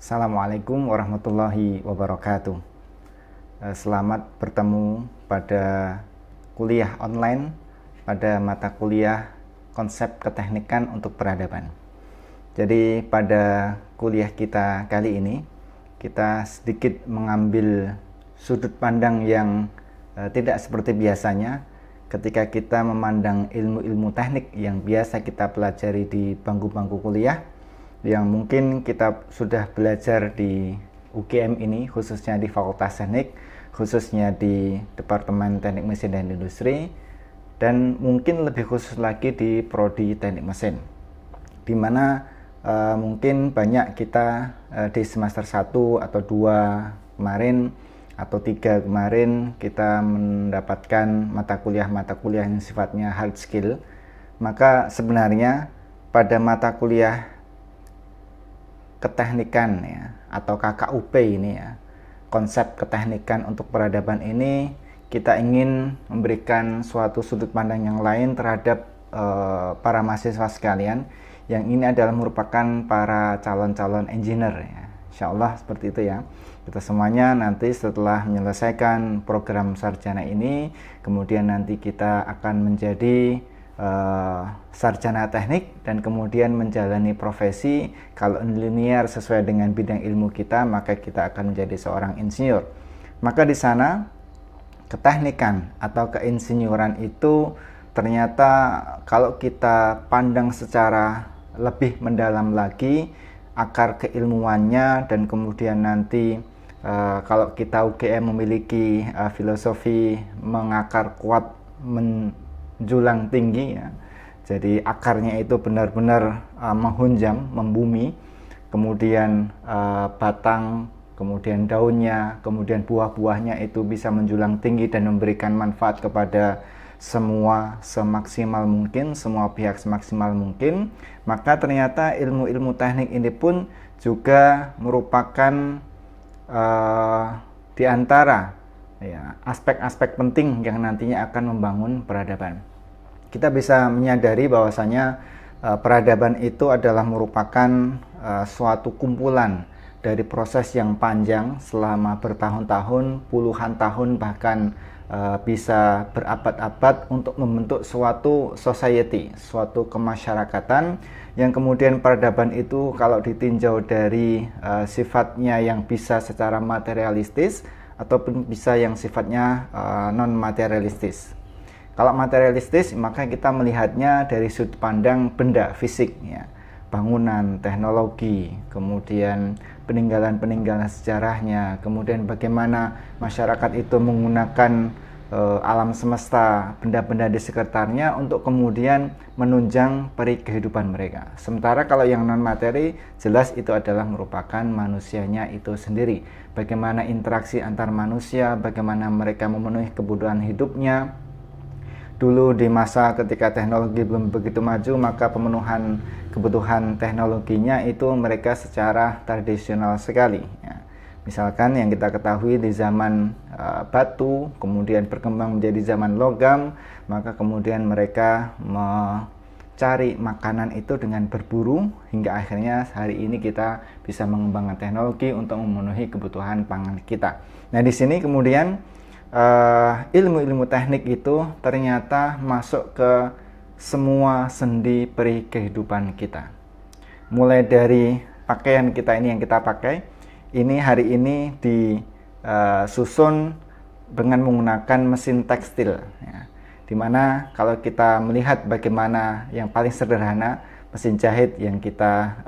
Assalamualaikum warahmatullahi wabarakatuh. Selamat bertemu pada kuliah online pada mata kuliah konsep keteknikan untuk peradaban. Jadi pada kuliah kita kali ini kita sedikit mengambil sudut pandang yang tidak seperti biasanya ketika kita memandang ilmu-ilmu teknik yang biasa kita pelajari di bangku-bangku kuliah, yang mungkin kita sudah belajar di UGM ini, khususnya di Fakultas Teknik, khususnya di Departemen Teknik Mesin dan Industri, dan mungkin lebih khusus lagi di Prodi Teknik Mesin, di mana mungkin banyak kita di semester 1 atau 2 kemarin atau 3 kemarin kita mendapatkan mata kuliah yang sifatnya hard skill. Maka sebenarnya pada mata kuliah keteknikan ya, atau KKUP ini ya, konsep keteknikan untuk peradaban ini, kita ingin memberikan suatu sudut pandang yang lain terhadap para mahasiswa sekalian yang ini adalah merupakan para calon-calon engineer ya. Insya Allah seperti itu ya. Kita semuanya nanti setelah menyelesaikan program sarjana ini, kemudian nanti kita akan menjadi sarjana teknik dan kemudian menjalani profesi. Kalau linear sesuai dengan bidang ilmu kita, maka kita akan menjadi seorang insinyur. Maka di sana keteknikan atau keinsinyuran itu ternyata kalau kita pandang secara lebih mendalam lagi akar keilmuannya, dan kemudian nanti kalau kita UGM memiliki filosofi mengakar kuat menjulang tinggi ya. Jadi akarnya itu benar-benar menghunjam, membumi, kemudian batang, kemudian daunnya, kemudian buah-buahnya itu bisa menjulang tinggi dan memberikan manfaat kepada semua semaksimal mungkin, semua pihak semaksimal mungkin. Maka ternyata ilmu-ilmu teknik ini pun juga merupakan di antara ya, aspek-aspek penting yang nantinya akan membangun peradaban. Kita bisa menyadari bahwasanya peradaban itu adalah merupakan suatu kumpulan dari proses yang panjang selama bertahun-tahun, puluhan tahun, bahkan bisa berabad-abad untuk membentuk suatu society, suatu kemasyarakatan yang kemudian peradaban itu kalau ditinjau dari sifatnya yang bisa secara materialistis ataupun bisa yang sifatnya non materialistis. Kalau materialistis maka kita melihatnya dari sudut pandang benda fisik ya, bangunan, teknologi, kemudian peninggalan-peninggalan sejarahnya, kemudian bagaimana masyarakat itu menggunakan alam semesta, benda-benda di sekitarnya untuk kemudian menunjang peri kehidupan mereka. Sementara kalau yang non materi jelas itu adalah merupakan manusianya itu sendiri. Bagaimana interaksi antar manusia, bagaimana mereka memenuhi kebutuhan hidupnya. Dulu di masa ketika teknologi belum begitu maju, maka pemenuhan kebutuhan teknologinya itu mereka secara tradisional sekali ya. Misalkan yang kita ketahui di zaman batu, kemudian berkembang menjadi zaman logam, maka kemudian mereka mencari makanan itu dengan berburu, hingga akhirnya hari ini kita bisa mengembangkan teknologi untuk memenuhi kebutuhan pangan kita. Nah di sini kemudian ilmu-ilmu teknik itu ternyata masuk ke semua sendi peri kehidupan kita. Mulai dari pakaian kita ini yang kita pakai, ini hari ini disusun dengan menggunakan mesin tekstil ya. Dimana kalau kita melihat bagaimana yang paling sederhana mesin jahit yang kita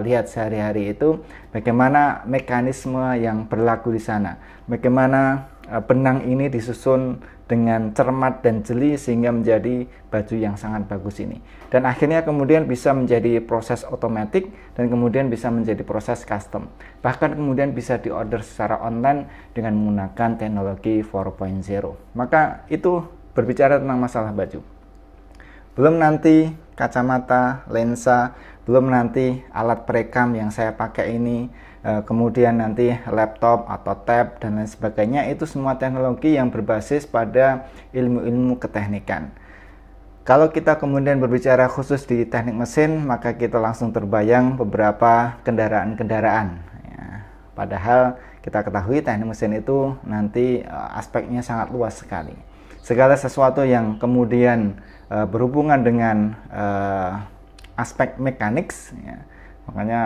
lihat sehari-hari itu, bagaimana mekanisme yang berlaku di sana, bagaimana benang ini disusun dengan cermat dan jeli sehingga menjadi baju yang sangat bagus ini, dan akhirnya kemudian bisa menjadi proses otomatis dan kemudian bisa menjadi proses custom, bahkan kemudian bisa diorder secara online dengan menggunakan teknologi 4.0. Maka itu berbicara tentang masalah baju. Belum nanti kacamata, lensa, belum nanti alat perekam yang saya pakai ini, kemudian nanti laptop atau tab dan lain sebagainya. Itu semua teknologi yang berbasis pada ilmu-ilmu keteknikan. Kalau kita kemudian berbicara khusus di teknik mesin, maka kita langsung terbayang beberapa kendaraan-kendaraan. Padahal kita ketahui teknik mesin itu nanti aspeknya sangat luas sekali. Segala sesuatu yang kemudian berhubungan dengan aspek mekanik, ya, makanya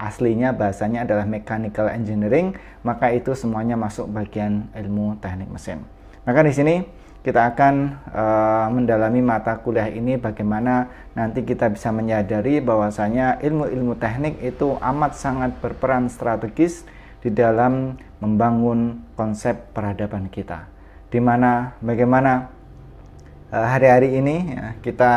aslinya bahasanya adalah mechanical engineering, maka itu semuanya masuk bagian ilmu teknik mesin. Maka di sini kita akan mendalami mata kuliah ini bagaimana nanti kita bisa menyadari bahwasanya ilmu-ilmu teknik itu amat sangat berperan strategis di dalam membangun konsep peradaban kita. Di mana bagaimana hari-hari ini ya, kita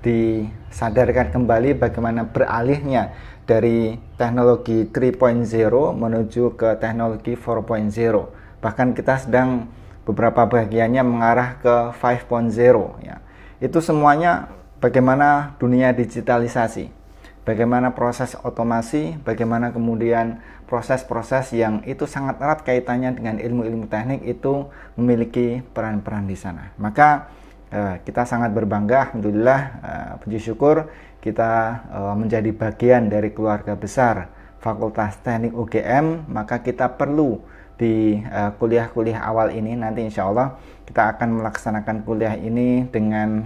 disadarkan kembali bagaimana beralihnya dari teknologi 3.0 menuju ke teknologi 4.0. Bahkan kita sedang beberapa bagiannya mengarah ke 5.0 ya. Itu semuanya bagaimana dunia digitalisasi, bagaimana proses otomasi, bagaimana kemudian proses-proses yang itu sangat erat kaitannya dengan ilmu-ilmu teknik itu memiliki peran-peran di sana. Maka kita sangat berbangga, alhamdulillah, puji syukur kita menjadi bagian dari keluarga besar Fakultas Teknik UGM. Maka kita perlu di kuliah-kuliah awal ini nanti insya Allah kita akan melaksanakan kuliah ini dengan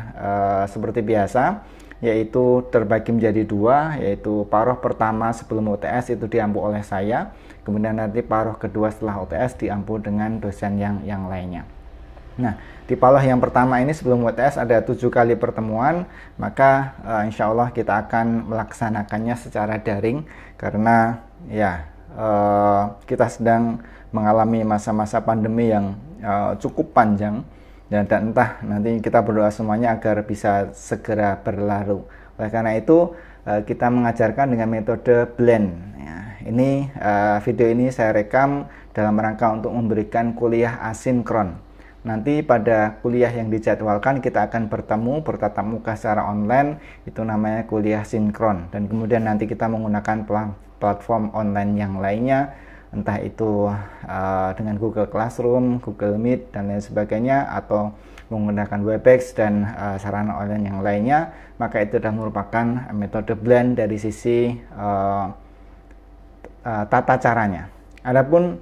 seperti biasa, yaitu terbagi menjadi dua, yaitu paruh pertama sebelum UTS itu diampu oleh saya, kemudian nanti paruh kedua setelah UTS diampu dengan dosen yang lainnya. Nah, di paruh yang pertama ini sebelum UTS ada 7 kali pertemuan, maka insya Allah kita akan melaksanakannya secara daring karena ya kita sedang mengalami masa-masa pandemi yang cukup panjang dan entah nanti kita berdoa semuanya agar bisa segera berlalu. Oleh karena itu kita mengajarkan dengan metode blend. Ya, ini video ini saya rekam dalam rangka untuk memberikan kuliah asinkron. Nanti pada kuliah yang dijadwalkan kita akan bertemu bertatap muka secara online, itu namanya kuliah sinkron. Dan kemudian nanti kita menggunakan platform online yang lainnya, entah itu dengan Google Classroom, Google Meet, dan lain sebagainya, atau menggunakan Webex dan sarana online yang lainnya. Maka itu adalah merupakan metode blend dari sisi tata caranya. Adapun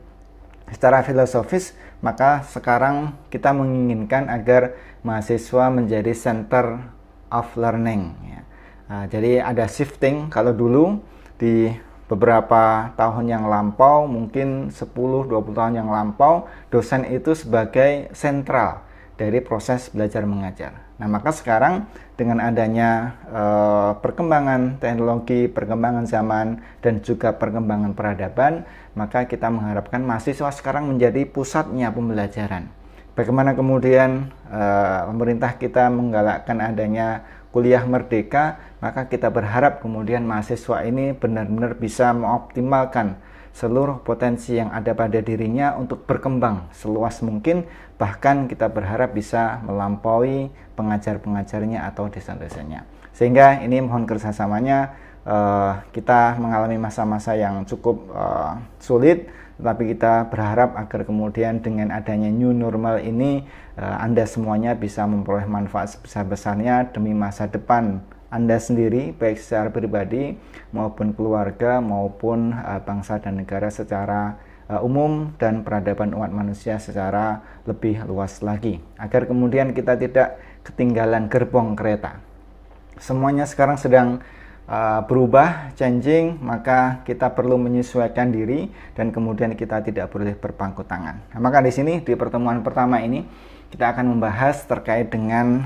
secara filosofis, maka sekarang kita menginginkan agar mahasiswa menjadi center of learning ya. Jadi ada shifting. Kalau dulu di beberapa tahun yang lampau, mungkin 10-20 tahun yang lampau, dosen itu sebagai sentral dari proses belajar mengajar. Nah, maka sekarang dengan adanya perkembangan teknologi, perkembangan zaman, dan juga perkembangan peradaban, maka kita mengharapkan mahasiswa sekarang menjadi pusatnya pembelajaran. Bagaimana kemudian pemerintah kita menggalakkan adanya kuliah merdeka, maka kita berharap kemudian mahasiswa ini benar-benar bisa mengoptimalkan seluruh potensi yang ada pada dirinya untuk berkembang seluas mungkin, bahkan kita berharap bisa melampaui pengajar-pengajarnya atau dosen-dosennya. Sehingga ini mohon kerjasamanya. Kita mengalami masa-masa yang cukup sulit, tetapi kita berharap agar kemudian dengan adanya new normal ini Anda semuanya bisa memperoleh manfaat sebesar-besarnya demi masa depan Anda sendiri, baik secara pribadi maupun keluarga maupun bangsa dan negara secara umum dan peradaban umat manusia secara lebih luas lagi, agar kemudian kita tidak ketinggalan gerbong kereta. Semuanya sekarang sedang berubah, changing, maka kita perlu menyesuaikan diri dan kemudian kita tidak boleh berpangku tangan. Nah, maka di sini di pertemuan pertama ini kita akan membahas terkait dengan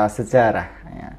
sejarah. Ya.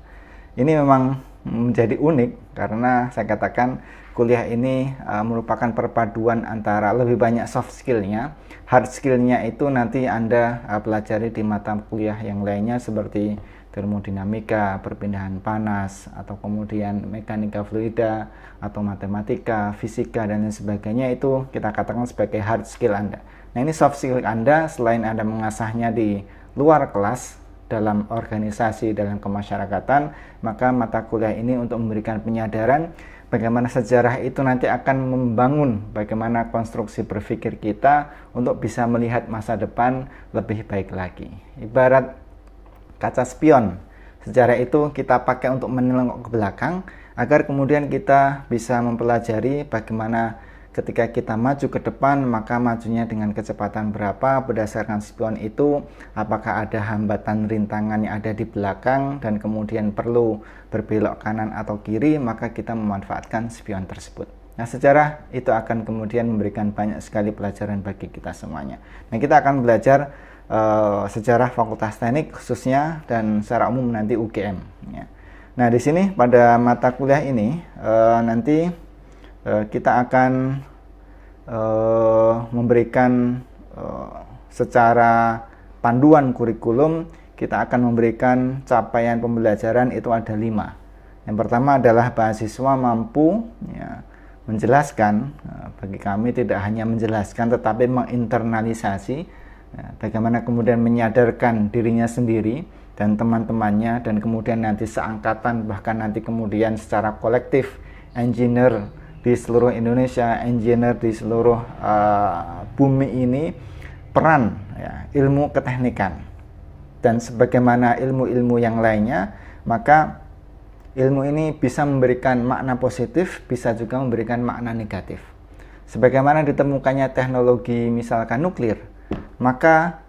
Ini memang menjadi unik karena saya katakan kuliah ini merupakan perpaduan antara lebih banyak soft skillnya, hard skillnya itu nanti Anda pelajari di mata kuliah yang lainnya seperti termodinamika, perpindahan panas, atau kemudian mekanika fluida, atau matematika, fisika, dan lain sebagainya, itu kita katakan sebagai hard skill Anda. Nah, ini soft skill Anda, selain Anda mengasahnya di luar kelas, dalam organisasi, dalam kemasyarakatan, maka mata kuliah ini untuk memberikan penyadaran bagaimana sejarah itu nanti akan membangun bagaimana konstruksi berpikir kita untuk bisa melihat masa depan lebih baik lagi. Ibarat kaca spion, sejarah itu kita pakai untuk menengok ke belakang agar kemudian kita bisa mempelajari bagaimana ketika kita maju ke depan, maka majunya dengan kecepatan berapa berdasarkan spion itu, apakah ada hambatan rintangan yang ada di belakang dan kemudian perlu berbelok kanan atau kiri, maka kita memanfaatkan spion tersebut. Nah, sejarah itu akan kemudian memberikan banyak sekali pelajaran bagi kita semuanya. Nah, kita akan belajar sejarah Fakultas Teknik khususnya dan secara umum nanti UGM. Ya. Nah, di sini pada mata kuliah ini nanti kita akan memberikan secara panduan kurikulum, kita akan memberikan capaian pembelajaran itu ada 5. Yang pertama adalah mahasiswa mampu menjelaskan, bagi kami tidak hanya menjelaskan tetapi menginternalisasi, bagaimana kemudian menyadarkan dirinya sendiri dan teman-temannya, dan kemudian nanti seangkatan, bahkan nanti kemudian secara kolektif engineer di seluruh Indonesia, engineer di seluruh bumi ini, peran ilmu keteknikan dan sebagaimana ilmu-ilmu yang lainnya, maka ilmu ini bisa memberikan makna positif, bisa juga memberikan makna negatif. Sebagaimana ditemukannya teknologi misalkan nuklir, maka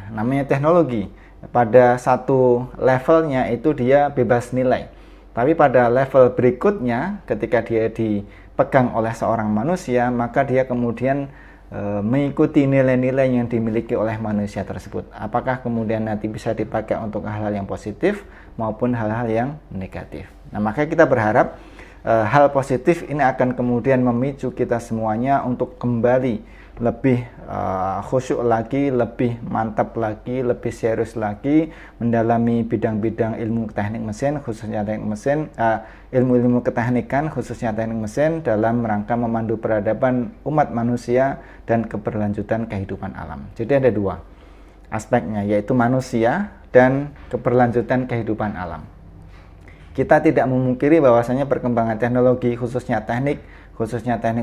namanya teknologi, pada satu levelnya itu dia bebas nilai, tapi pada level berikutnya ketika dia dipegang oleh seorang manusia, maka dia kemudian mengikuti nilai-nilai yang dimiliki oleh manusia tersebut. Apakah kemudian nanti bisa dipakai untuk hal-hal yang positif maupun hal-hal yang negatif. Nah, makanya kita berharap hal positif ini akan kemudian memicu kita semuanya untuk kembali lebih khusyuk lagi, lebih mantap lagi, lebih serius lagi mendalami bidang-bidang ilmu teknik mesin, khususnya teknik mesin, ilmu-ilmu keteknikan khususnya teknik mesin, dalam rangka memandu peradaban umat manusia dan keberlanjutan kehidupan alam. Jadi ada 2 aspeknya, yaitu manusia dan keberlanjutan kehidupan alam. Kita tidak memungkiri bahwasanya perkembangan teknologi khususnya teknik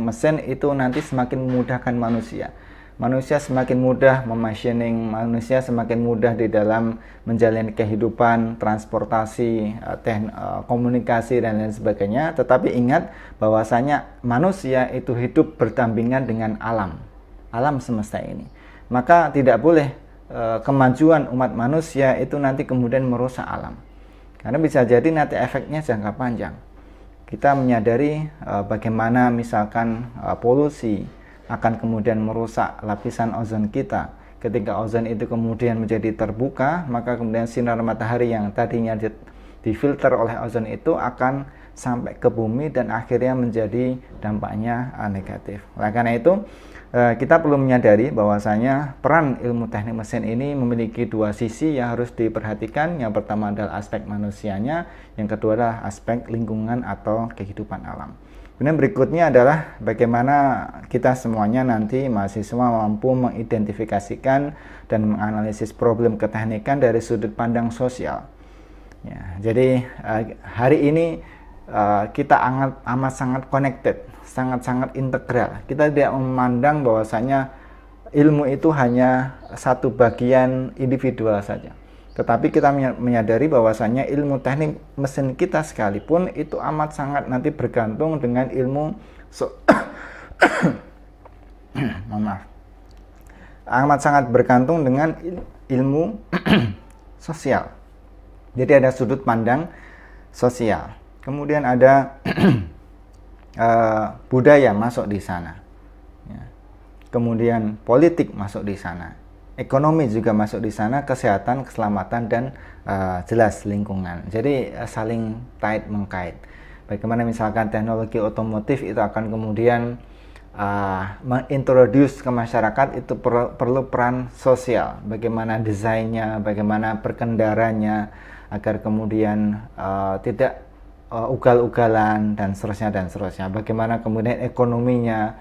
mesin itu nanti semakin memudahkan manusia. Manusia semakin mudah memachining, manusia semakin mudah di dalam menjalani kehidupan, transportasi, komunikasi dan lain sebagainya. Tetapi ingat bahwasanya manusia itu hidup berdampingan dengan alam semesta ini. Maka tidak boleh kemajuan umat manusia itu nanti kemudian merusak alam. Karena bisa jadi nanti efeknya jangka panjang. Kita menyadari bagaimana misalkan polusi akan kemudian merusak lapisan ozon kita. Ketika ozon itu kemudian menjadi terbuka, maka kemudian sinar matahari yang tadinya difilter oleh ozon itu akan sampai ke bumi dan akhirnya menjadi dampaknya negatif. Oleh karena itu, kita perlu menyadari bahwasanya peran ilmu teknik mesin ini memiliki 2 sisi yang harus diperhatikan. Yang pertama adalah aspek manusianya, yang kedua adalah aspek lingkungan atau kehidupan alam. Kemudian berikutnya adalah bagaimana kita semuanya nanti mahasiswa mampu mengidentifikasikan dan menganalisis problem keteknikan dari sudut pandang sosial. Jadi hari ini kita amat sangat connected, sangat-sangat integral. Kita tidak memandang bahwasanya ilmu itu hanya satu bagian individual saja. Tetapi kita menyadari bahwasanya ilmu teknik mesin kita sekalipun itu amat sangat nanti bergantung dengan ilmu amat sangat bergantung dengan ilmu sosial. Jadi ada sudut pandang sosial. Kemudian ada budaya masuk di sana, kemudian politik masuk di sana, ekonomi juga masuk di sana, kesehatan, keselamatan, dan jelas lingkungan. Jadi saling kait mengkait. Bagaimana misalkan teknologi otomotif itu akan kemudian mengintroduce ke masyarakat, itu perlu peran sosial. Bagaimana desainnya, bagaimana berkendaranya, agar kemudian tidak ugal-ugalan dan seterusnya. Bagaimana kemudian ekonominya,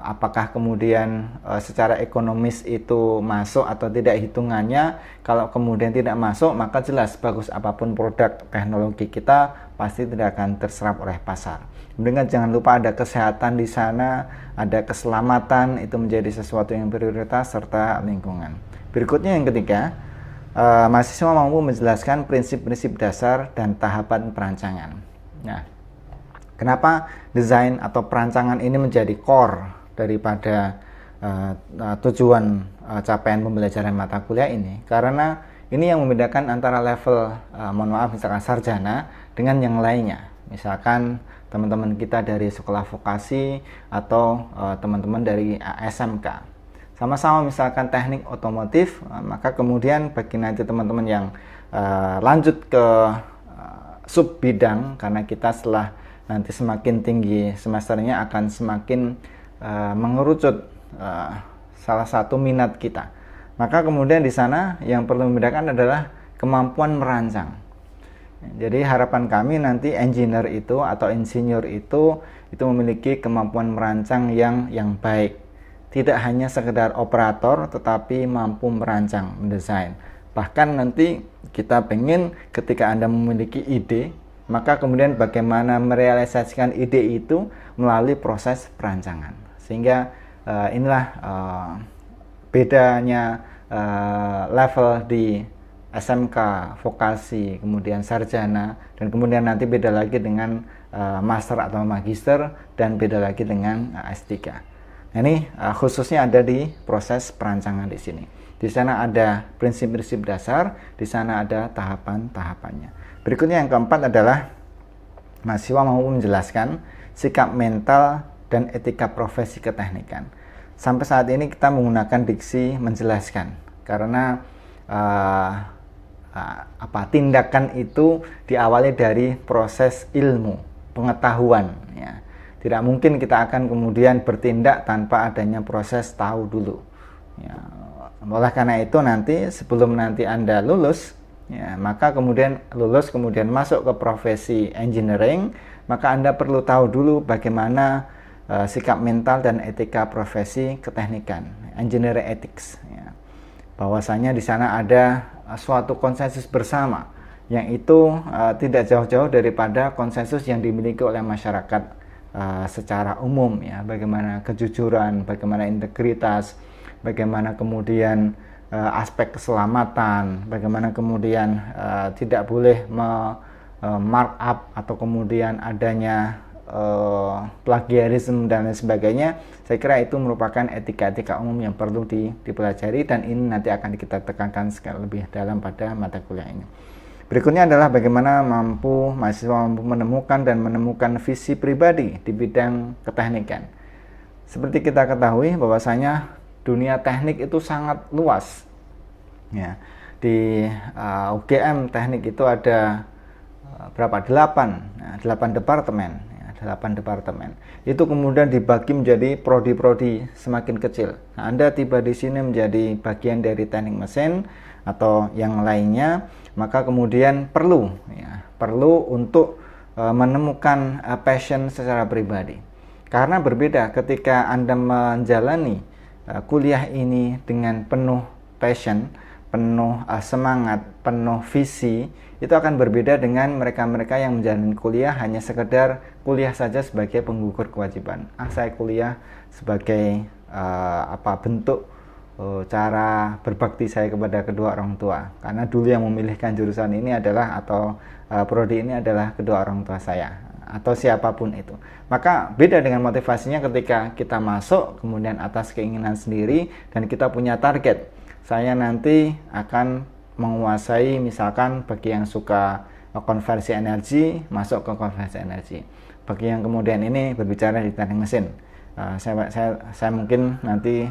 apakah kemudian secara ekonomis itu masuk atau tidak hitungannya. Kalau kemudian tidak masuk, maka jelas bagus apapun produk teknologi kita pasti tidak akan terserap oleh pasar. Kemudian jangan lupa ada kesehatan di sana, ada keselamatan, itu menjadi sesuatu yang prioritas, serta lingkungan. Berikutnya yang ketiga, mahasiswa mampu menjelaskan prinsip-prinsip dasar dan tahapan perancangan. Nah, Kenapa desain atau perancangan ini menjadi core daripada tujuan capaian pembelajaran mata kuliah ini? Karena ini yang membedakan antara level, mohon maaf, misalkan sarjana dengan yang lainnya. Misalkan teman-teman kita dari sekolah vokasi atau teman-teman dari SMK. Sama-sama misalkan teknik otomotif, maka kemudian bagi nanti teman-teman yang lanjut ke sub bidang, karena kita setelah nanti semakin tinggi semesternya akan semakin mengerucut salah satu minat kita. Maka kemudian di sana yang perlu membedakan adalah kemampuan merancang. Jadi harapan kami nanti engineer itu atau insinyur itu memiliki kemampuan merancang yang baik. Tidak hanya sekedar operator tetapi mampu merancang, mendesain. Bahkan nanti kita pengen ketika Anda memiliki ide, maka kemudian bagaimana merealisasikan ide itu melalui proses perancangan. Sehingga inilah bedanya level di SMK, vokasi, kemudian sarjana, dan kemudian nanti beda lagi dengan master atau magister, dan beda lagi dengan S3. Nah, ini khususnya ada di proses perancangan di sini. Di sana ada prinsip-prinsip dasar, di sana ada tahapan-tahapannya. Berikutnya yang keempat adalah mahasiswa mampu menjelaskan sikap mental dan etika profesi keteknikan. Sampai saat ini kita menggunakan diksi menjelaskan karena tindakan itu diawali dari proses ilmu, pengetahuan. Ya. Tidak mungkin kita akan kemudian bertindak tanpa adanya proses tahu dulu. Ya. Oleh karena itu nanti sebelum nanti Anda lulus, ya, maka kemudian masuk ke profesi engineering, maka Anda perlu tahu dulu bagaimana sikap mental dan etika profesi keteknikan, engineering ethics. Ya. Bahwasanya di sana ada suatu konsensus bersama, yang itu tidak jauh-jauh daripada konsensus yang dimiliki oleh masyarakat secara umum. Ya. Bagaimana kejujuran, bagaimana integritas, bagaimana kemudian aspek keselamatan, bagaimana kemudian tidak boleh markup atau kemudian adanya plagiarisme dan lain sebagainya. Saya kira itu merupakan etika-etika umum yang perlu dipelajari, dan ini nanti akan kita tekankan sekali lebih dalam pada mata kuliah ini. Berikutnya adalah bagaimana mahasiswa mampu menemukan visi pribadi di bidang keteknikan. Seperti kita ketahui bahwasanya dunia teknik itu sangat luas. Ya, di UGM teknik itu ada berapa? 8 departemen. Ya, 8 departemen. Itu kemudian dibagi menjadi prodi-prodi semakin kecil. Nah, Anda tiba di sini menjadi bagian dari teknik mesin atau yang lainnya, maka kemudian perlu untuk menemukan passion secara pribadi. Karena berbeda ketika Anda menjalani kuliah ini dengan penuh passion, penuh semangat, penuh visi, itu akan berbeda dengan mereka-mereka yang menjalani kuliah hanya sekedar kuliah saja sebagai penggugur kewajiban. Saya kuliah sebagai bentuk cara berbakti saya kepada kedua orang tua. Karena dulu yang memilihkan jurusan ini adalah atau prodi ini adalah kedua orang tua saya atau siapapun itu. Maka beda dengan motivasinya ketika kita masuk kemudian atas keinginan sendiri dan kita punya target. Saya nanti akan menguasai, misalkan bagi yang suka konversi energi, masuk ke konversi energi. Bagi yang kemudian ini berbicara di teknik mesin, saya mungkin nanti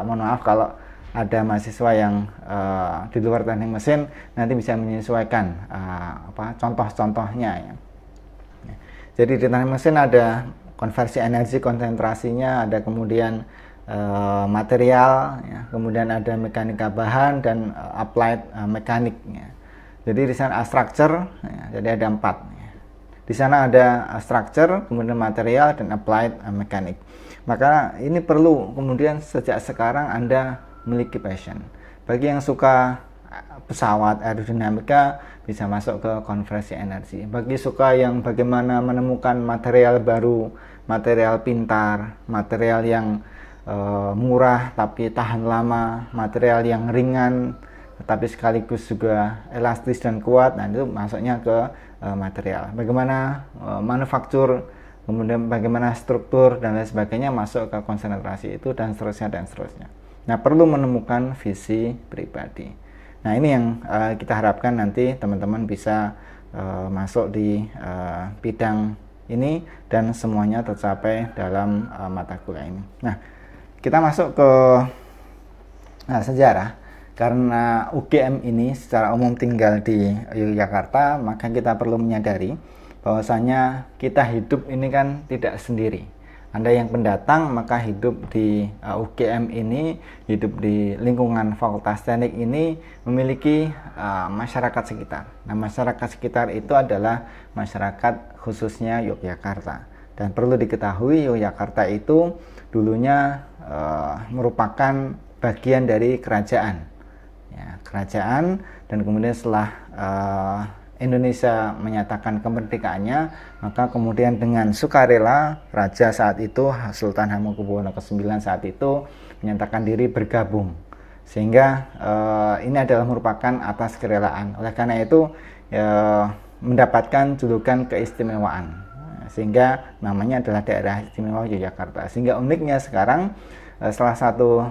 mohon maaf kalau ada mahasiswa yang di luar teknik mesin nanti bisa menyesuaikan contoh-contohnya ya. Jadi di teknik mesin ada konversi energi konsentrasinya, ada kemudian material, ya, kemudian ada mekanika bahan dan applied mekanik. Ya. Jadi di sana structure, ya, jadi ada 4. Ya. Di sana ada structure, kemudian material dan applied mekanik. Maka ini perlu kemudian sejak sekarang Anda memiliki passion. Bagi yang suka pesawat aerodinamika bisa masuk ke konversi energi. Bagi suka yang bagaimana menemukan material baru, material pintar, material yang murah tapi tahan lama, material yang ringan tapi sekaligus juga elastis dan kuat, nah itu masuknya ke material. Bagaimana manufaktur kemudian bagaimana struktur dan lain sebagainya masuk ke konsentrasi itu, dan seterusnya dan seterusnya. Nah, perlu menemukan visi pribadi. Nah, ini yang kita harapkan nanti teman-teman bisa masuk di bidang ini dan semuanya tercapai dalam mata kuliah ini. Nah, kita masuk ke sejarah. Karena UGM ini secara umum tinggal di Yogyakarta, maka kita perlu menyadari bahwasanya kita hidup ini kan tidak sendiri. Anda yang pendatang maka hidup di UGM ini, hidup di lingkungan Fakultas Teknik ini memiliki masyarakat sekitar. Nah, masyarakat sekitar itu adalah masyarakat khususnya Yogyakarta. Dan perlu diketahui Yogyakarta itu dulunya merupakan bagian dari kerajaan. Ya, kerajaan, dan kemudian setelah Indonesia menyatakan kemerdekaannya, maka kemudian dengan sukarela Raja saat itu, Sultan Hamengkubuwono ke-9 saat itu menyatakan diri bergabung, sehingga ini adalah merupakan atas kerelaan. Oleh karena itu mendapatkan julukan keistimewaan, sehingga namanya adalah Daerah Istimewa Yogyakarta. Sehingga uniknya sekarang salah satu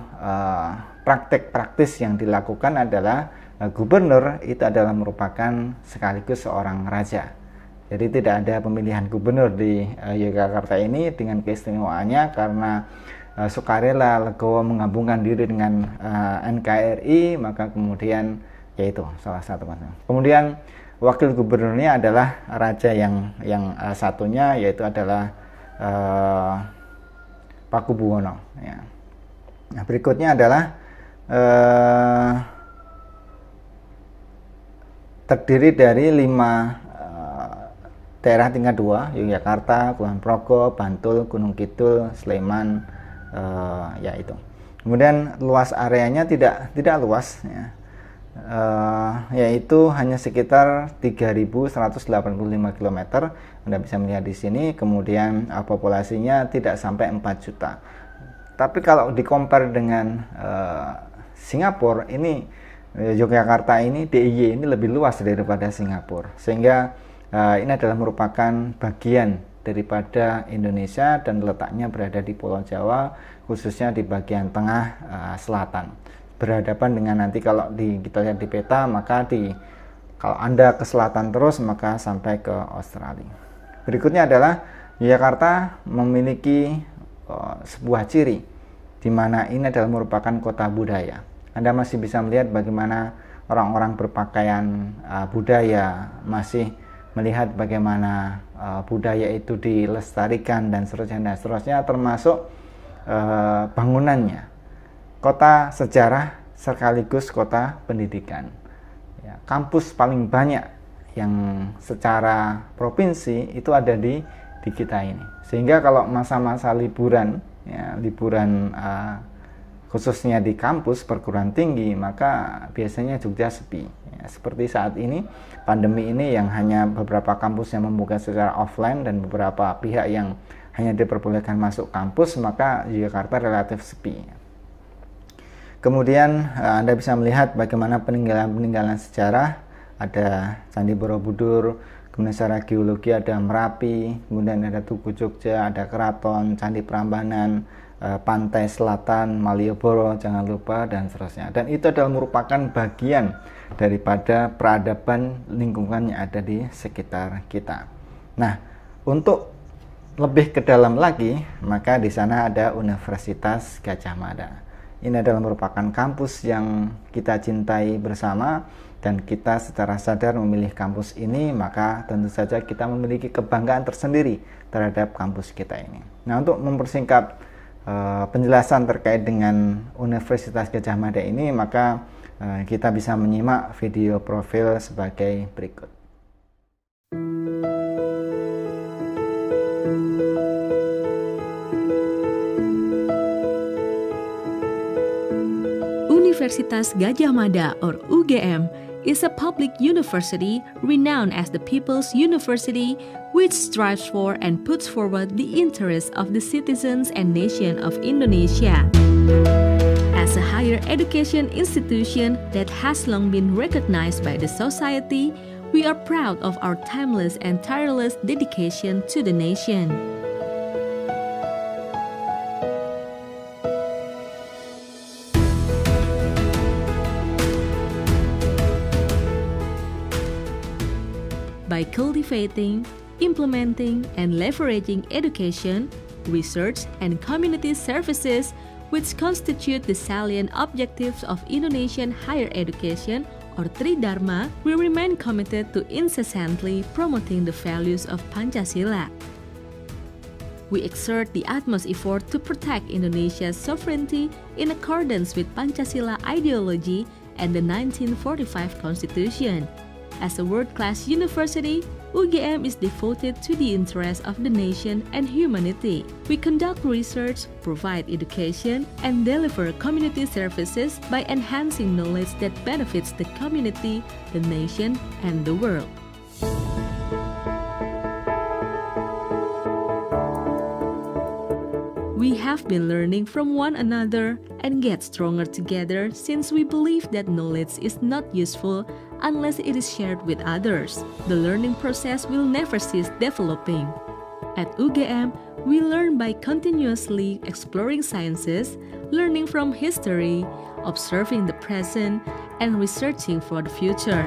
praktek praktis yang dilakukan adalah gubernur itu adalah merupakan sekaligus seorang raja. Jadi tidak ada pemilihan gubernur di Yogyakarta ini, dengan keistimewaannya karena sukarela legowo menggabungkan diri dengan NKRI, maka kemudian yaitu salah satu. Kemudian wakil gubernurnya adalah raja yang satunya, yaitu adalah Pakubuwono. Ya. Nah, berikutnya adalah terdiri dari 5 daerah tingkat 2, Yogyakarta, Kulon Progo, Bantul, Gunung Kidul, Sleman, yaitu. Kemudian luas areanya tidak luas, ya. Yaitu hanya sekitar 3.185 km. Anda bisa melihat di sini. Kemudian populasinya tidak sampai 4 juta. Tapi kalau di-compare dengan Singapura, ini Yogyakarta ini, DIY ini lebih luas daripada Singapura, sehingga ini adalah merupakan bagian daripada Indonesia dan letaknya berada di Pulau Jawa, khususnya di bagian tengah selatan, berhadapan dengan nanti kalau kita lihat di peta, maka kalau Anda ke selatan terus maka sampai ke Australia. Berikutnya adalah Yogyakarta memiliki sebuah ciri di mana ini adalah merupakan kota budaya. Anda masih bisa melihat bagaimana orang-orang berpakaian budaya, masih melihat bagaimana budaya itu dilestarikan dan seterusnya, termasuk bangunannya. Kota sejarah sekaligus kota pendidikan. Ya, kampus paling banyak yang secara provinsi itu ada di kita ini. Sehingga kalau masa-masa liburan, ya, liburan khususnya di kampus perguruan tinggi, maka biasanya Jogja sepi. Ya, seperti saat ini, pandemi ini yang hanya beberapa kampus yang membuka secara offline dan beberapa pihak yang hanya diperbolehkan masuk kampus, maka Yogyakarta relatif sepi. Kemudian Anda bisa melihat bagaimana peninggalan-peninggalan sejarah, ada Candi Borobudur, kemudian secara geologi ada Merapi, kemudian ada Tugu Jogja, ada Keraton, Candi Prambanan, pantai selatan, Malioboro, jangan lupa, dan seterusnya. Dan itu adalah merupakan bagian daripada peradaban lingkungan yang ada di sekitar kita. Nah, untuk lebih ke dalam lagi, maka di sana ada Universitas Gadjah Mada. Ini adalah merupakan kampus yang kita cintai bersama, dan kita secara sadar memilih kampus ini, maka tentu saja kita memiliki kebanggaan tersendiri terhadap kampus kita ini. Nah, untuk mempersingkat penjelasan terkait dengan Universitas Gadjah Mada ini, maka kita bisa menyimak video profil sebagai berikut. Universitas Gadjah Mada or UGM is a public university renowned as the People's University, which strives for and puts forward the interests of the citizens and nation of Indonesia. As a higher education institution that has long been recognized by the society, we are proud of our timeless and tireless dedication to the nation. by cultivating, implementing, and leveraging education, research, and community services, which constitute the salient objectives of Indonesian higher education, or Tridharma, we remain committed to incessantly promoting the values of Pancasila. We exert the utmost effort to protect Indonesia's sovereignty in accordance with Pancasila ideology and the 1945 Constitution. As a world-class university, UGM is devoted to the interests of the nation and humanity. We conduct research, provide education, and deliver community services by enhancing knowledge that benefits the community, the nation, and the world. We have been learning from one another and get stronger together since we believe that knowledge is not useful unless it is shared with others. The learning process will never cease developing. At UGM, we learn by continuously exploring sciences, learning from history, observing the present, and researching for the future.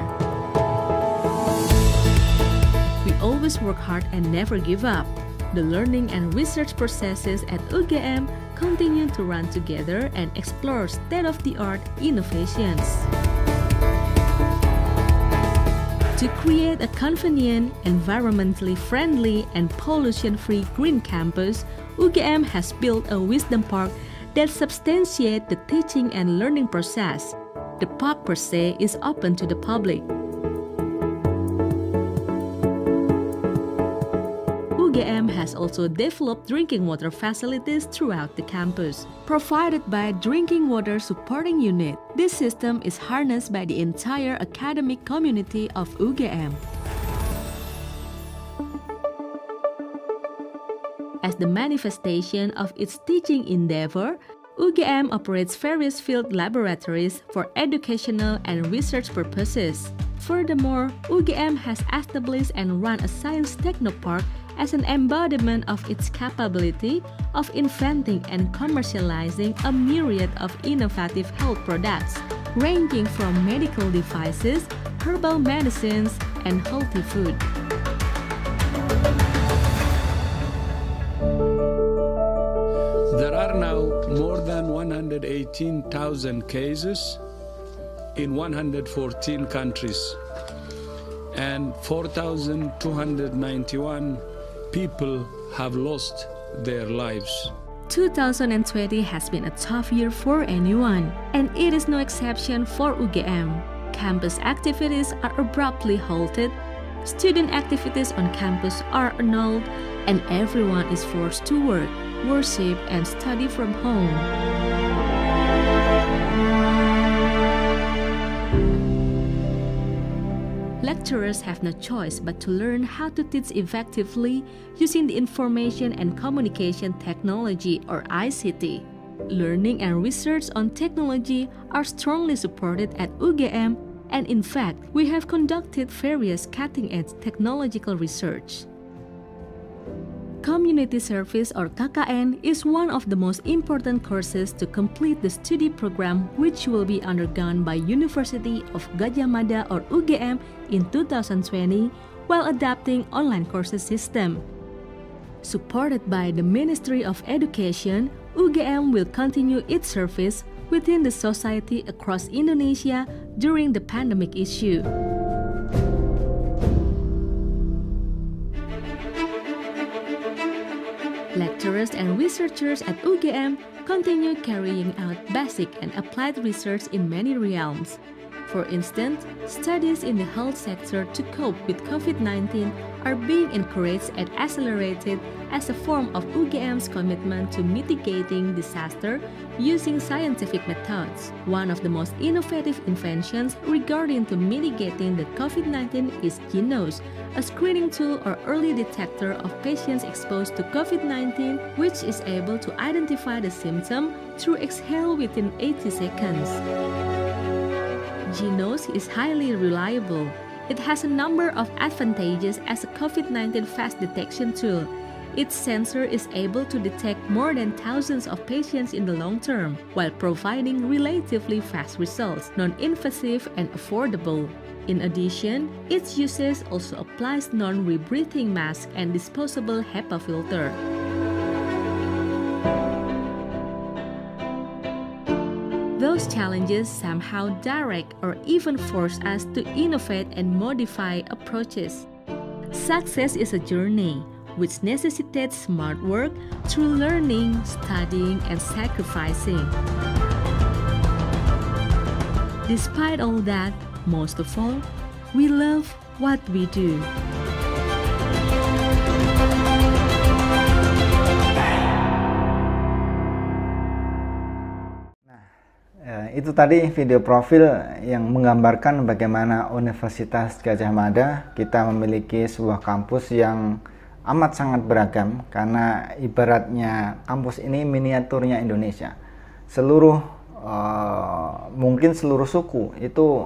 We always work hard and never give up. The learning and research processes at UGM continue to run together and explore state-of-the-art innovations. To create a convenient, environmentally friendly, and pollution-free green campus, UGM has built a wisdom park that substantiates the teaching and learning process. The park per se is open to the public. UGM has also developed drinking water facilities throughout the campus, provided by a drinking water supporting unit. This system is harnessed by the entire academic community of UGM. As the manifestation of its teaching endeavor, UGM operates various field laboratories for educational and research purposes. Furthermore, UGM has established and run a science technopark as an embodiment of its capability of inventing and commercializing a myriad of innovative health products, ranging from medical devices, herbal medicines, and healthy food. There are now more than 118,000 cases in 114 countries, and 4,291 people have lost their lives. 2020 has been a tough year for anyone, and it is no exception for UGM. Campus activities are abruptly halted, student activities on campus are annulled, and everyone is forced to work, worship, and study from home. Lecturers have no choice but to learn how to teach effectively using the Information and Communication Technology, or ICT. Learning and research on technology are strongly supported at UGM, and in fact, we have conducted various cutting-edge technological research. Community Service, or KKN, is one of the most important courses to complete the study program, which will be undergone by University of Gadjah Mada, or UGM, in 2020 while adapting online courses system. Supported by the Ministry of Education, UGM will continue its service within the society across Indonesia during the pandemic issue. Lecturers and researchers at UGM continue carrying out basic and applied research in many realms. For instance, studies in the health sector to cope with COVID-19 are being encouraged and accelerated as a form of UGM's commitment to mitigating disaster using scientific methods. One of the most innovative inventions regarding to mitigating the COVID-19 is GeneNOS, a screening tool or early detector of patients exposed to COVID-19, which is able to identify the symptom through exhale within 80 seconds. GeneNOS is highly reliable. It has a number of advantages as a COVID-19 fast detection tool. Its sensor is able to detect more than thousands of patients in the long term, while providing relatively fast results, non-invasive and affordable. In addition, its usage also applies non-rebreathing mask and disposable HEPA filter. Those challenges somehow direct or even force us to innovate and modify approaches. Success is a journey which necessitates smart work through learning, studying, and sacrificing. Despite all that, most of all, we love what we do. Itu tadi video profil yang menggambarkan bagaimana Universitas Gadjah Mada kita memiliki sebuah kampus yang amat sangat beragam, karena ibaratnya kampus ini miniaturnya Indonesia. Mungkin seluruh suku itu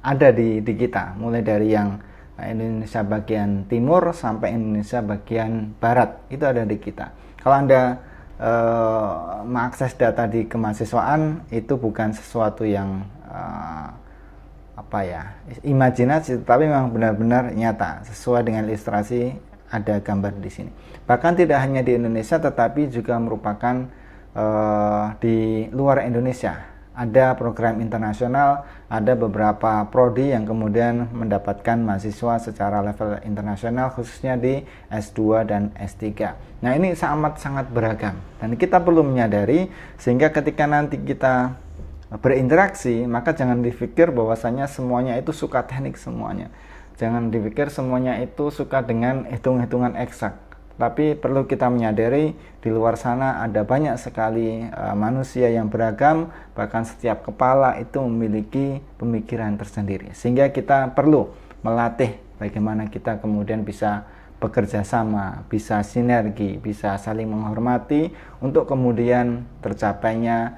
ada di kita, mulai dari yang Indonesia bagian timur sampai Indonesia bagian barat, itu ada di kita. Kalau Anda mengakses data di kemahasiswaan, itu bukan sesuatu yang imajinasi, tapi memang benar-benar nyata, sesuai dengan ilustrasi ada gambar di sini. Bahkan tidak hanya di Indonesia, tetapi juga merupakan di luar Indonesia. Ada program internasional, ada beberapa prodi yang kemudian mendapatkan mahasiswa secara level internasional, khususnya di S2 dan S3. Nah, ini sangat beragam, dan kita perlu menyadari, sehingga ketika nanti kita berinteraksi, maka jangan dipikir bahwasanya semuanya itu suka teknik semuanya. Jangan dipikir semuanya itu suka dengan hitung-hitungan eksak. Tapi perlu kita menyadari di luar sana ada banyak sekali manusia yang beragam, bahkan setiap kepala itu memiliki pemikiran tersendiri. Sehingga kita perlu melatih bagaimana kita kemudian bisa bekerja sama, bisa sinergi, bisa saling menghormati untuk kemudian tercapainya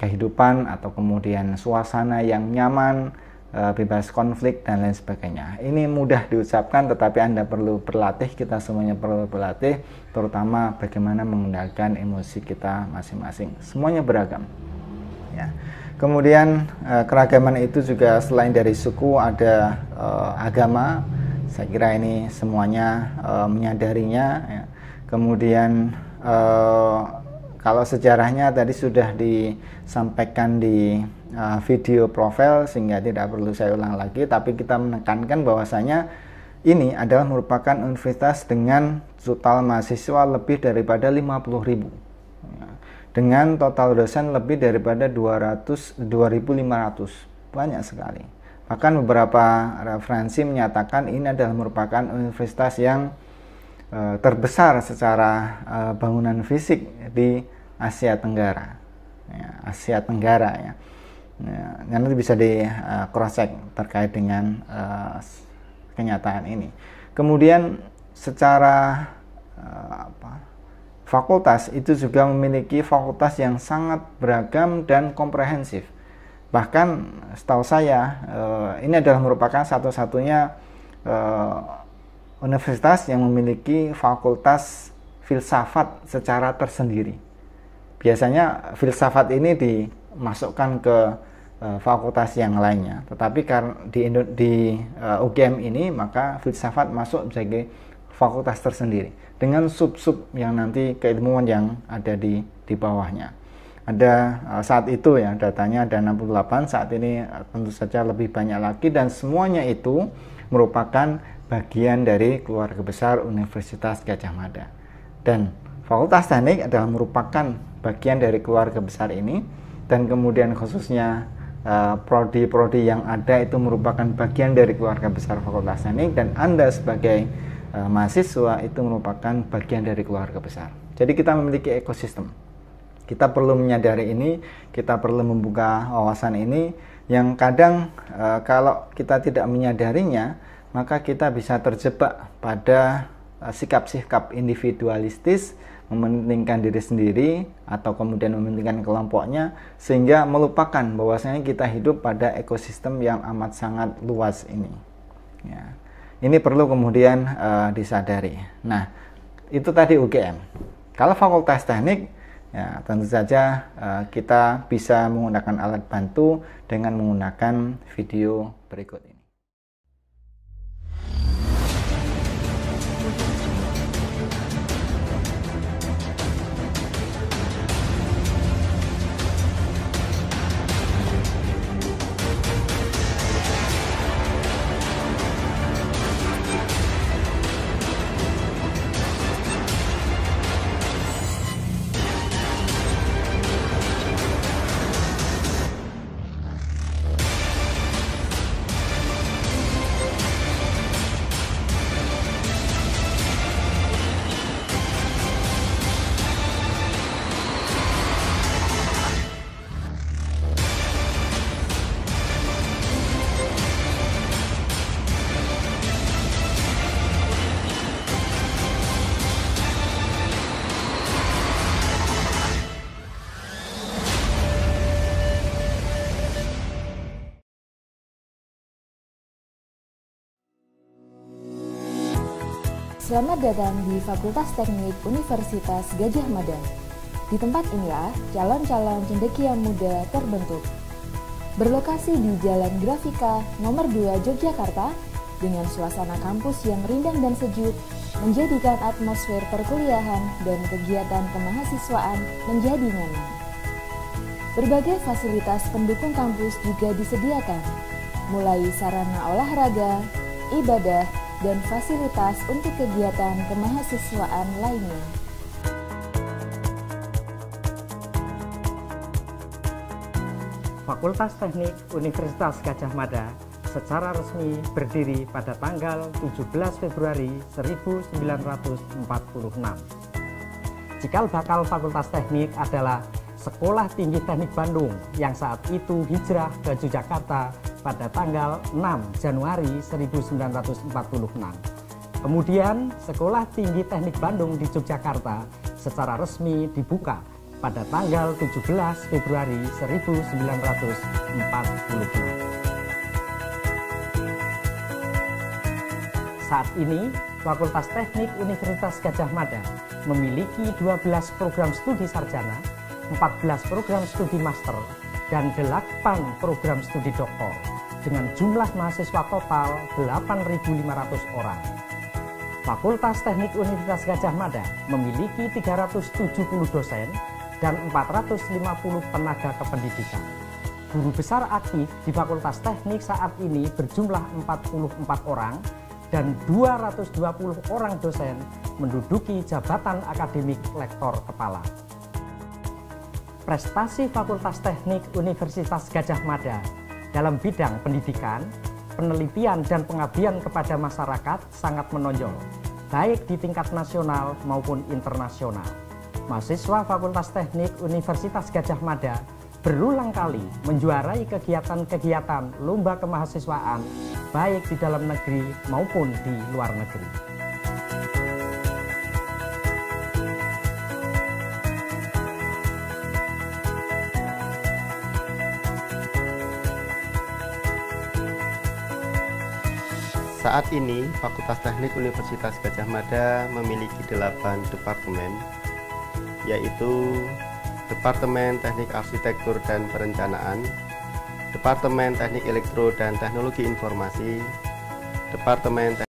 kehidupan atau kemudian suasana yang nyaman, bebas konflik dan lain sebagainya. Ini mudah diucapkan, tetapi Anda perlu berlatih, kita semuanya perlu berlatih, terutama bagaimana mengendalikan emosi kita masing-masing. Semuanya beragam. Ya. Kemudian keragaman itu juga selain dari suku ada agama. Saya kira ini semuanya menyadarinya. Ya. Kemudian kalau sejarahnya tadi sudah disampaikan di video profil, sehingga tidak perlu saya ulang lagi, tapi kita menekankan bahwasanya ini adalah merupakan universitas dengan total mahasiswa lebih daripada 50.000, dengan total dosen lebih daripada 2.500, banyak sekali. Bahkan beberapa referensi menyatakan ini adalah merupakan universitas yang terbesar secara bangunan fisik di Asia Tenggara, ya. Nanti bisa di cross check terkait dengan kenyataan ini. Kemudian secara fakultas itu juga memiliki fakultas yang sangat beragam dan komprehensif. Bahkan setahu saya ini adalah merupakan satu-satunya universitas yang memiliki fakultas filsafat secara tersendiri. Biasanya filsafat ini dimasukkan ke fakultas yang lainnya, tetapi karena di UGM ini, maka filsafat masuk sebagai fakultas tersendiri dengan sub-sub yang nanti keilmuan yang ada di bawahnya. Ada saat itu ya datanya ada 68, saat ini tentu saja lebih banyak lagi, dan semuanya itu merupakan bagian dari keluarga besar Universitas Gadjah Mada. Dan Fakultas Teknik adalah merupakan bagian dari keluarga besar ini, dan kemudian khususnya prodi-prodi yang ada itu merupakan bagian dari keluarga besar Fakultas Teknik, dan Anda sebagai mahasiswa itu merupakan bagian dari keluarga besar. Jadi kita memiliki ekosistem. Kita perlu menyadari ini, kita perlu membuka wawasan ini, yang kadang kalau kita tidak menyadarinya, maka kita bisa terjebak pada sikap-sikap individualistis, mementingkan diri sendiri atau kemudian mementingkan kelompoknya, sehingga melupakan bahwasanya kita hidup pada ekosistem yang amat sangat luas ini. Ya. Ini perlu kemudian disadari. Nah, itu tadi UGM. Kalau Fakultas Teknik, ya tentu saja kita bisa menggunakan alat bantu dengan menggunakan video berikut ini. Selamat datang di Fakultas Teknik Universitas Gadjah Mada. Di tempat inilah calon-calon cendekia muda terbentuk. Berlokasi di Jalan Grafika Nomor 2 Yogyakarta, dengan suasana kampus yang rindang dan sejuk, menjadikan atmosfer perkuliahan dan kegiatan kemahasiswaan menjadi nyaman. Berbagai fasilitas pendukung kampus juga disediakan, mulai sarana olahraga, ibadah, dan fasilitas untuk kegiatan kemahasiswaan lainnya. Fakultas Teknik Universitas Gadjah Mada secara resmi berdiri pada tanggal 17 Februari 1946. Cikal bakal Fakultas Teknik adalah Sekolah Tinggi Teknik Bandung yang saat itu hijrah ke Yogyakarta pada tanggal 6 Januari 1946. Kemudian Sekolah Tinggi Teknik Bandung di Yogyakarta secara resmi dibuka pada tanggal 17 Februari 1946. Saat ini, Fakultas Teknik Universitas Gadjah Mada memiliki 12 program studi sarjana, 14 program studi master, dan 8 program studi doktor dengan jumlah mahasiswa total 8.500 orang. Fakultas Teknik Universitas Gadjah Mada memiliki 370 dosen dan 450 tenaga kependidikan. Guru besar aktif di Fakultas Teknik saat ini berjumlah 44 orang dan 220 orang dosen menduduki jabatan akademik lektor kepala. Prestasi Fakultas Teknik Universitas Gadjah Mada dalam bidang pendidikan, penelitian, dan pengabdian kepada masyarakat sangat menonjol, baik di tingkat nasional maupun internasional. Mahasiswa Fakultas Teknik Universitas Gadjah Mada berulang kali menjuarai kegiatan-kegiatan lomba kemahasiswaan, baik di dalam negeri maupun di luar negeri. Saat ini, Fakultas Teknik Universitas Gadjah Mada memiliki 8 departemen, yaitu Departemen Teknik Arsitektur dan Perencanaan, Departemen Teknik Elektro dan Teknologi Informasi, Departemen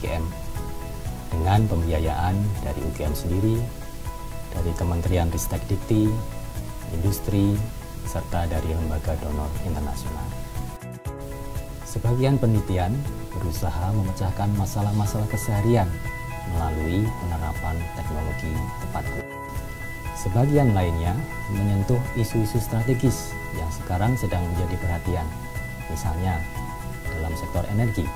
UGM dengan pembiayaan dari UGM sendiri, dari Kementerian Ristek Dikti, industri, serta dari lembaga donor internasional. Sebagian penelitian berusaha memecahkan masalah-masalah keseharian melalui penerapan teknologi tepat guna. Sebagian lainnya menyentuh isu-isu strategis yang sekarang sedang menjadi perhatian, misalnya dalam sektor energi.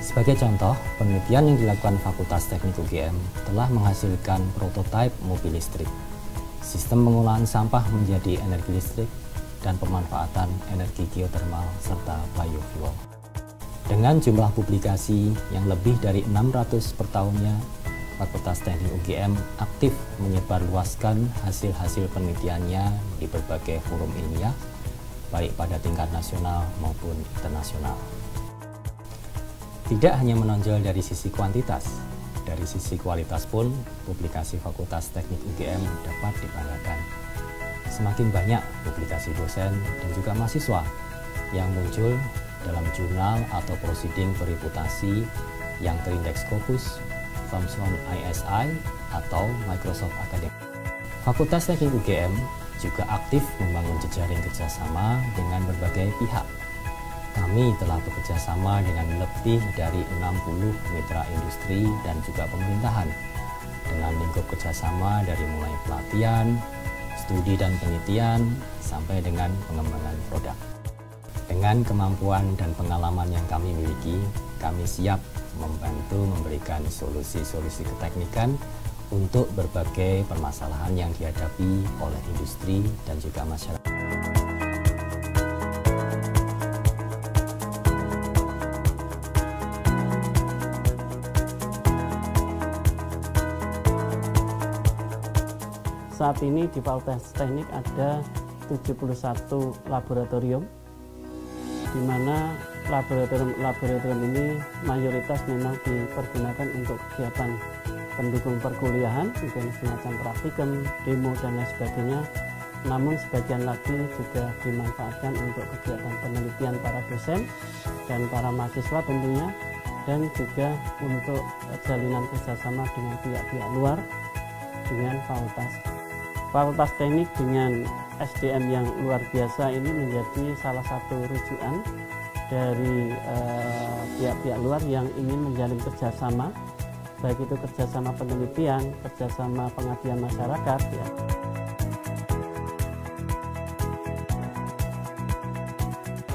Sebagai contoh, penelitian yang dilakukan Fakultas Teknik UGM telah menghasilkan prototipe mobil listrik, sistem pengolahan sampah menjadi energi listrik, dan pemanfaatan energi geothermal serta biofuel. Dengan jumlah publikasi yang lebih dari 600 per tahunnya, Fakultas Teknik UGM aktif menyebarluaskan hasil-hasil penelitiannya di berbagai forum ilmiah, baik pada tingkat nasional maupun internasional. Tidak hanya menonjol dari sisi kuantitas, dari sisi kualitas pun publikasi Fakultas Teknik UGM dapat dibanggakan. Semakin banyak publikasi dosen dan juga mahasiswa yang muncul dalam jurnal atau proceeding berreputasi yang terindeks Scopus, Thomson ISI, atau Microsoft Academic. Fakultas Teknik UGM juga aktif membangun jejaring kerjasama dengan berbagai pihak. Kami telah bekerja sama dengan lebih dari 60 mitra industri dan juga pemerintahan dengan lingkup kerjasama dari mulai pelatihan, studi dan penelitian, sampai dengan pengembangan produk. Dengan kemampuan dan pengalaman yang kami miliki, kami siap membantu memberikan solusi-solusi keteknikan untuk berbagai permasalahan yang dihadapi oleh industri dan juga masyarakat. Saat ini di Fakultas Teknik ada 71 laboratorium, di mana laboratorium ini mayoritas memang dipergunakan untuk kegiatan pendukung perkuliahan, mungkin semacam praktikum, demo, dan lain sebagainya. Namun sebagian lagi juga dimanfaatkan untuk kegiatan penelitian para dosen dan para mahasiswa tentunya, dan juga untuk jalinan kerjasama dengan pihak-pihak luar dengan fakultas. Fakultas Teknik dengan SDM yang luar biasa ini menjadi salah satu rujukan dari pihak-pihak luar yang ingin menjalin kerjasama, baik itu kerjasama penelitian, kerjasama pengabdian masyarakat. Ya.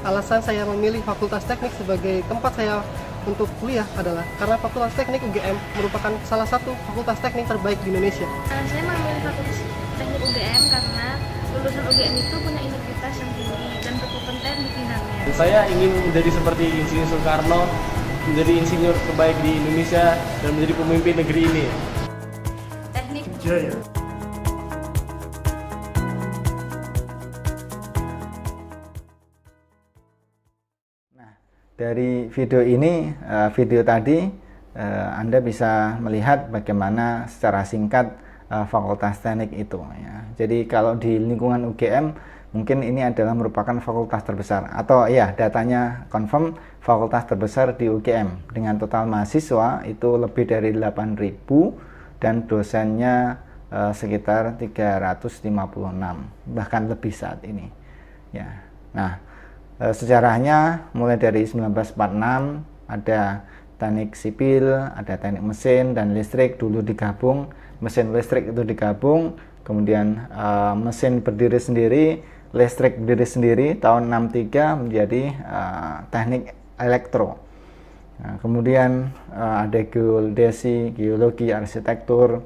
Alasan saya memilih Fakultas Teknik sebagai tempat saya untuk kuliah adalah karena Fakultas Teknik UGM merupakan salah satu fakultas teknik terbaik di Indonesia. Saya memilih Fakultas Teknik UGM karena lulusan UGM itu punya integritas yang tinggi dan berkompeten di bidangnya. Saya ingin menjadi seperti Insinyur Soekarno, menjadi insinyur terbaik di Indonesia dan menjadi pemimpin negeri ini. Teknik Jaya. Nah, dari video ini, video tadi, Anda bisa melihat bagaimana secara singkat Fakultas Teknik itu ya. Jadi kalau di lingkungan UGM mungkin ini adalah merupakan fakultas terbesar, atau ya datanya confirm fakultas terbesar di UGM dengan total mahasiswa itu lebih dari 8.000 dan dosennya sekitar 356, bahkan lebih saat ini ya. Nah, sejarahnya mulai dari 1946 ada teknik sipil, ada teknik mesin dan listrik dulu digabung. Mesin listrik itu digabung, kemudian mesin berdiri sendiri, listrik berdiri sendiri tahun 63 menjadi teknik elektro. Nah, kemudian ada geodesi, geologi, arsitektur,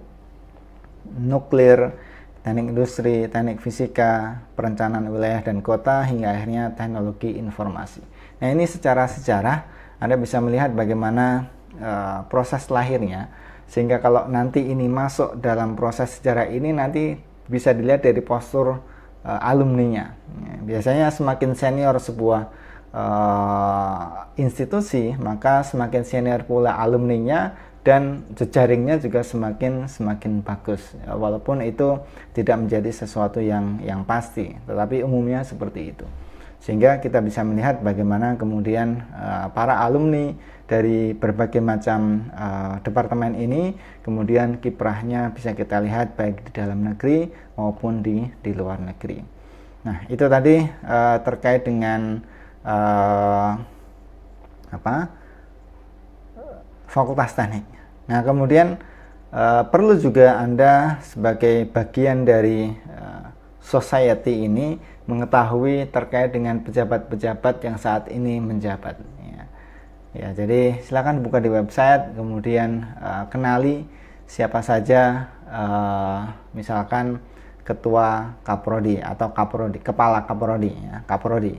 nuklir, teknik industri, teknik fisika, perencanaan wilayah dan kota, hingga akhirnya teknologi informasi. Nah, ini secara sejarah Anda bisa melihat bagaimana proses lahirnya, sehingga kalau nanti ini masuk dalam proses sejarah ini nanti bisa dilihat dari postur alumninya. Biasanya semakin senior sebuah institusi, maka semakin senior pula alumninya dan jejaringnya juga semakin bagus. Walaupun itu tidak menjadi sesuatu yang pasti, tetapi umumnya seperti itu. Sehingga kita bisa melihat bagaimana kemudian para alumni dari berbagai macam departemen ini kemudian kiprahnya bisa kita lihat baik di dalam negeri maupun di luar negeri. Nah, itu tadi terkait dengan Fakultas Teknik. Nah, kemudian perlu juga Anda sebagai bagian dari society ini mengetahui terkait dengan pejabat-pejabat yang saat ini menjabat. Ya, jadi silakan buka di website, kemudian kenali siapa saja, misalkan ketua Kaprodi atau kepala Kaprodi, ya, Kaprodi.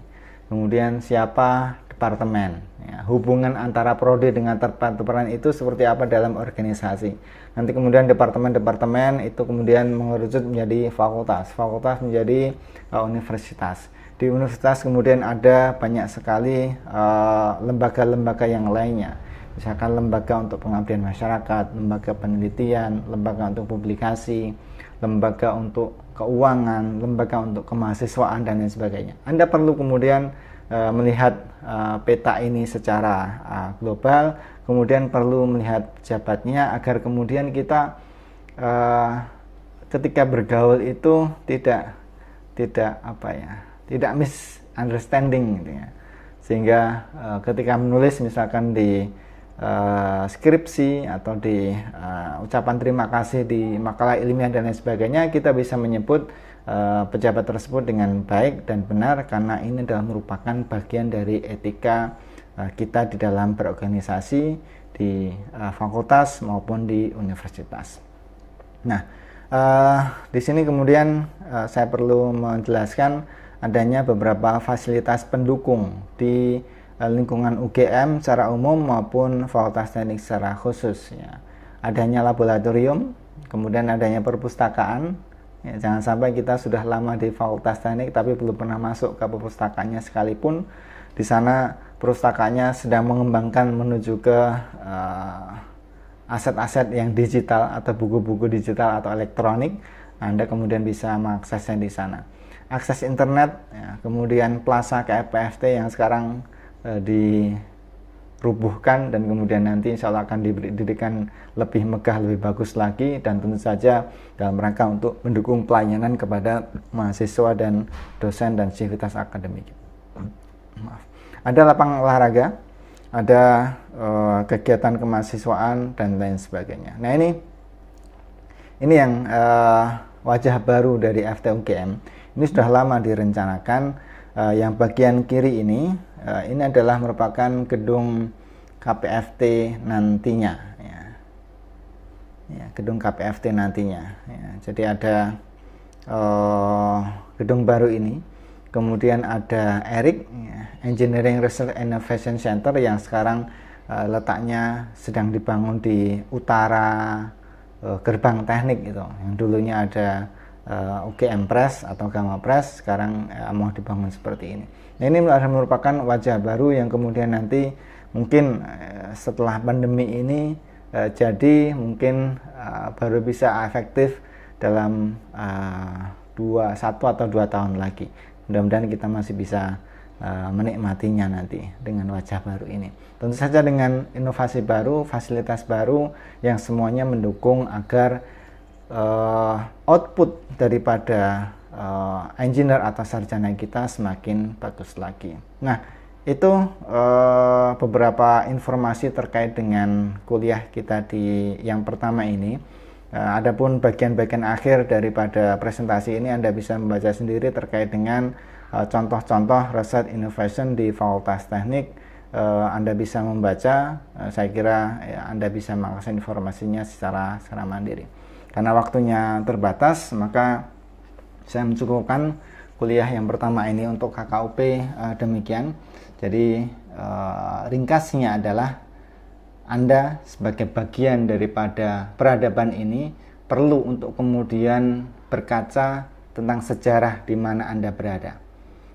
Kemudian siapa departemen, ya, hubungan antara prodi dengan departemen itu seperti apa dalam organisasi. Nanti kemudian departemen-departemen itu kemudian mengerucut menjadi fakultas, fakultas menjadi universitas. Di universitas kemudian ada banyak sekali lembaga-lembaga yang lainnya, misalkan lembaga untuk pengabdian masyarakat, lembaga penelitian, lembaga untuk publikasi, lembaga untuk keuangan, lembaga untuk kemahasiswaan, dan lain sebagainya. Anda perlu kemudian melihat peta ini secara global, kemudian perlu melihat pejabatnya agar kemudian kita ketika bergaul itu tidak misunderstanding gitu ya. Sehingga ketika menulis misalkan di skripsi atau di ucapan terima kasih di makalah ilmiah dan lain sebagainya, kita bisa menyebut pejabat tersebut dengan baik dan benar, karena ini adalah merupakan bagian dari etika kita di dalam berorganisasi di fakultas maupun di universitas. Nah, di sini kemudian saya perlu menjelaskan adanya beberapa fasilitas pendukung di lingkungan UGM secara umum maupun Fakultas Teknik secara khusus, ya. Adanya laboratorium, kemudian adanya perpustakaan. Ya, jangan sampai kita sudah lama di Fakultas Teknik tapi belum pernah masuk ke perpustakaannya sekalipun. Di sana perpustakaannya sedang mengembangkan menuju ke aset-aset yang digital atau buku-buku digital atau elektronik. Anda kemudian bisa mengaksesnya di sana. Akses internet, ya, kemudian plaza KFPFT yang sekarang dirubuhkan dan kemudian nanti insya Allah akan didirikan lebih megah, lebih bagus lagi, dan tentu saja dalam rangka untuk mendukung pelayanan kepada mahasiswa dan dosen dan sivitas akademik. Maaf. Ada lapangan olahraga, ada kegiatan kemahasiswaan dan lain sebagainya. Nah, ini yang wajah baru dari FTUGM. Ini sudah lama direncanakan. Yang bagian kiri ini adalah merupakan gedung KPFT nantinya, ya, gedung KPFT nantinya, ya. Jadi ada gedung baru ini, kemudian ada ERIC, ya, Engineering Research Innovation Center, yang sekarang letaknya sedang dibangun di utara gerbang teknik itu, yang dulunya ada UGM Press atau Gamma Press, sekarang mau dibangun seperti ini. Nah, ini merupakan wajah baru yang kemudian nanti mungkin setelah pandemi ini jadi mungkin baru bisa efektif dalam 1 atau 2 tahun lagi. Mudah-mudahan kita masih bisa menikmatinya nanti dengan wajah baru ini. Tentu saja dengan inovasi baru, fasilitas baru yang semuanya mendukung agar output daripada engineer atau sarjana kita semakin bagus lagi. Nah, itu beberapa informasi terkait dengan kuliah kita di yang pertama ini. Adapun bagian-bagian akhir daripada presentasi ini Anda bisa membaca sendiri terkait dengan contoh-contoh research innovation di Fakultas Teknik. Anda bisa membaca, saya kira Anda bisa mengakses informasinya secara mandiri. Karena waktunya terbatas, maka saya mencukupkan kuliah yang pertama ini untuk KKUP demikian. Jadi ringkasnya adalah Anda sebagai bagian daripada peradaban ini perlu untuk kemudian berkaca tentang sejarah di mana Anda berada.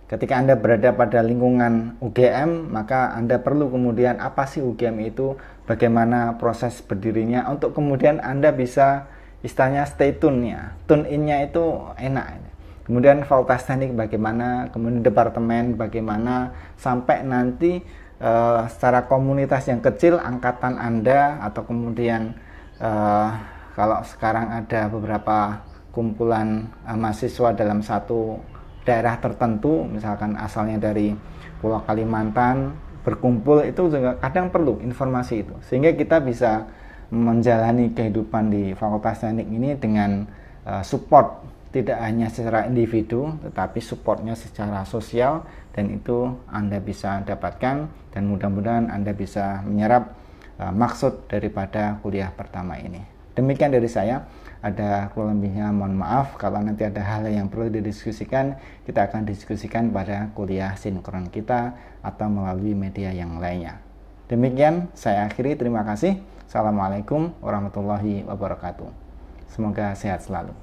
Ketika Anda berada pada lingkungan UGM, maka Anda perlu kemudian apa sih UGM itu, bagaimana proses berdirinya, untuk kemudian Anda bisa istilahnya stay tune-nya, tune in-nya itu enak. kemudian Fakultas Teknik bagaimana, kemudian departemen bagaimana, sampai nanti secara komunitas yang kecil angkatan Anda, atau kemudian kalau sekarang ada beberapa kumpulan mahasiswa dalam satu daerah tertentu, misalkan asalnya dari Pulau Kalimantan, berkumpul, itu juga kadang perlu informasi itu, sehingga kita bisa menjalani kehidupan di Fakultas Teknik ini dengan support, tidak hanya secara individu tetapi supportnya secara sosial, dan itu Anda bisa dapatkan, dan mudah-mudahan Anda bisa menyerap maksud daripada kuliah pertama ini. Demikian dari saya. Ada kurang lebihnya mohon maaf. Kalau nanti ada hal yang perlu didiskusikan, kita akan diskusikan pada kuliah sinkron kita atau melalui media yang lainnya. Demikian saya akhiri, terima kasih. Assalamualaikum warahmatullahi wabarakatuh. Semoga sehat selalu.